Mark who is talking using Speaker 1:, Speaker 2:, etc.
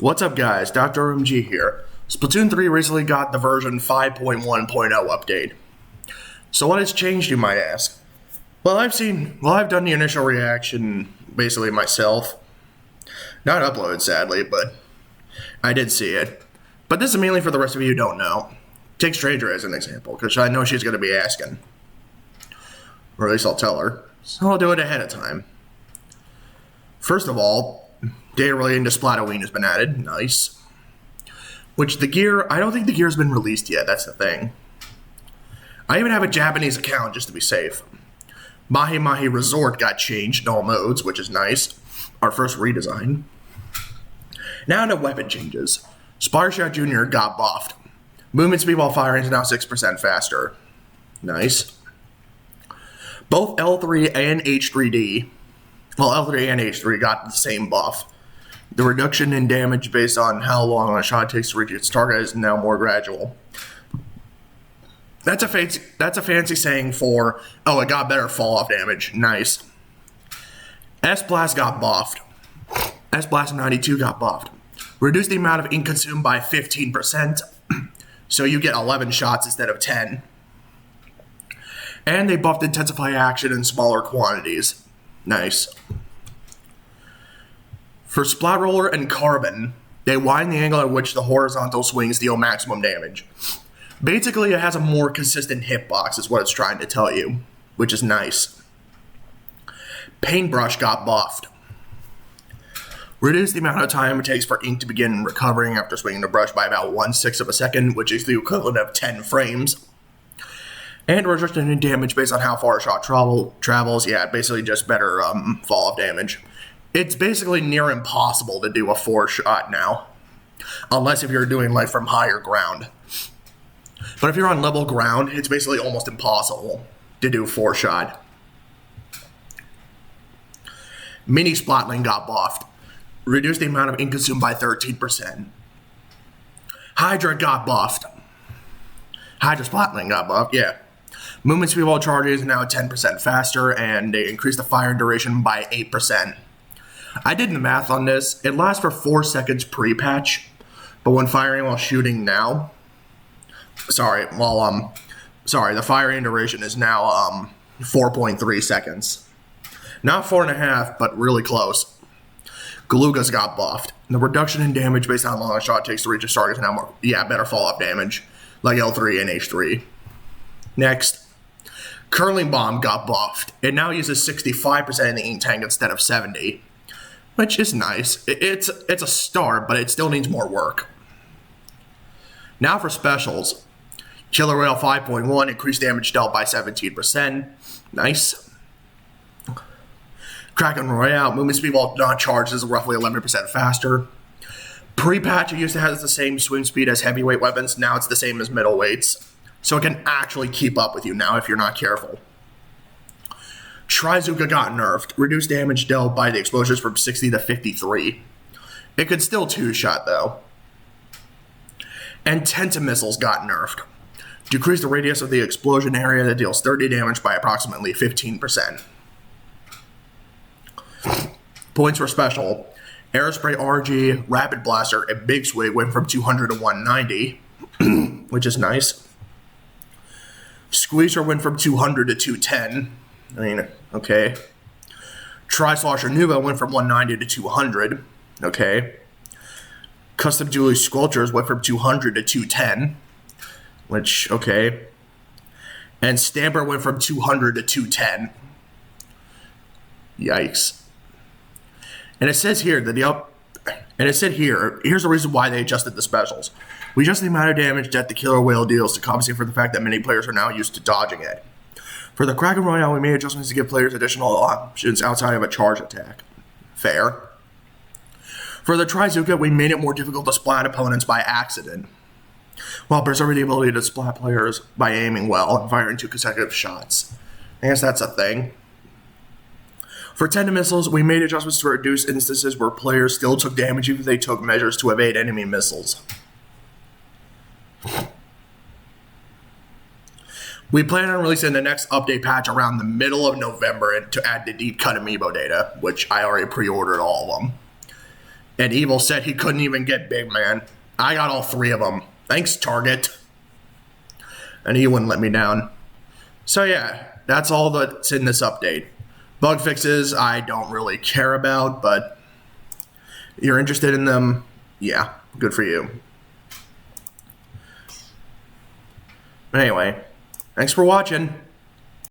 Speaker 1: What's up guys, Dr. MG here. Splatoon 3 recently got the version 5.1.0 update. So what has changed, you might ask? Well, I've done the initial reaction basically myself. Not uploaded sadly, but I did see it. But this is mainly for the rest of you who don't know. Take Stranger as an example, because I know she's going to be asking. Or at least I'll tell her. So I'll do it ahead of time. First of all, data relating to Splatoon has been added. Nice. Which the gear, I don't think the gear's been released yet. That's the thing. I even have a Japanese account just to be safe. Mahi Mahi Resort got changed in all modes, which is nice. Our first redesign. Now to weapon changes. Splattershot Jr. got buffed. Movement speed while firing is now 6% faster. Nice. Both L3 and H3D, well, L3 and H3 got the same buff. The reduction in damage based on how long a shot takes to reach its target is now more gradual. That's a fancy saying for, oh, it got better fall off damage. Nice. S-Blast got buffed. S-Blast 92 got buffed. Reduced the amount of ink consumed by 15%, so you get 11 shots instead of 10. And they buffed Intensify action in smaller quantities. Nice. For Splat Roller and Carbon, they widen the angle at which the horizontal swings deal maximum damage. Basically, it has a more consistent hitbox is what it's trying to tell you, which is nice. Paintbrush got buffed. Reduced the amount of time it takes for ink to begin recovering after swinging the brush by about 1/6 of a second, which is the equivalent of 10 frames. And reduction in damage based on how far a shot travels. Yeah, basically just better fall off damage. It's basically near impossible to do a 4-shot now. Unless if you're doing like from higher ground. But if you're on level ground, it's basically almost impossible to do 4-shot. Mini Splatling got buffed. Reduced the amount of ink consumed by 13%. Hydra got buffed. Hydra Splatling got buffed, yeah. Movement speed while charging is now 10% faster, and they increased the firing duration by 8%. I did the math on this. It lasts for 4 seconds pre-patch, but when firing while shooting now, the firing duration is now 4.3 seconds. Not 4.5, but really close. Galuga's got buffed. The reduction in damage based on how long a shot takes to reach its target is now more, better fall off damage, like L3 and H3. Next, Curling Bomb got buffed. It now uses 65% in the ink tank instead of 70, which is nice. It's a start, but it still needs more work. Now for specials. Killer Whale 5.1 increased damage dealt by 17%. Nice. Kraken Royale, movement speed while not charged is roughly 11% faster. Pre-patch, it used to have the same swim speed as heavyweight weapons. Now it's the same as middleweights. So it can actually keep up with you now if you're not careful. Trizuka got nerfed. Reduced damage dealt by the explosions from 60 to 53. It could still 2-shot though. And Tentamissiles got nerfed. Decrease the radius of the explosion area that deals 30 damage by approximately 15%. Points for special. Aerospray RG, Rapid Blaster, and Big Swig went from 200 to 190, which is nice. Squeezer went from 200 to 210. I mean, okay. Tri-Slosher Nuva went from 190 to 200. Okay. Custom Dually Sculptures went from 200 to 210. Which, okay. And Stamper went from 200 to 210. Yikes. And it says here that here's the reason why they adjusted the specials. We adjusted the amount of damage that the Killer Whale deals to compensate for the fact that many players are now used to dodging it. For the Kraken Royale, we made adjustments to give players additional options outside of a charge attack. Fair. For the Trizuka, we made it more difficult to splat opponents by accident, while preserving the ability to splat players by aiming well and firing 2 consecutive shots. I guess that's a thing. For Tentamissiles, we made adjustments to reduce instances where players still took damage even if they took measures to evade enemy missiles. We plan on releasing the next update patch around the middle of November to add the deep cut amiibo data, which I already pre-ordered all of them. And Evil said he couldn't even get Big Man. I got all 3 of them. Thanks, Target. And he wouldn't let me down. So yeah, that's all that's in this update. Bug fixes I don't really care about, but you're interested in them, yeah, good for you. Anyway, thanks for watching.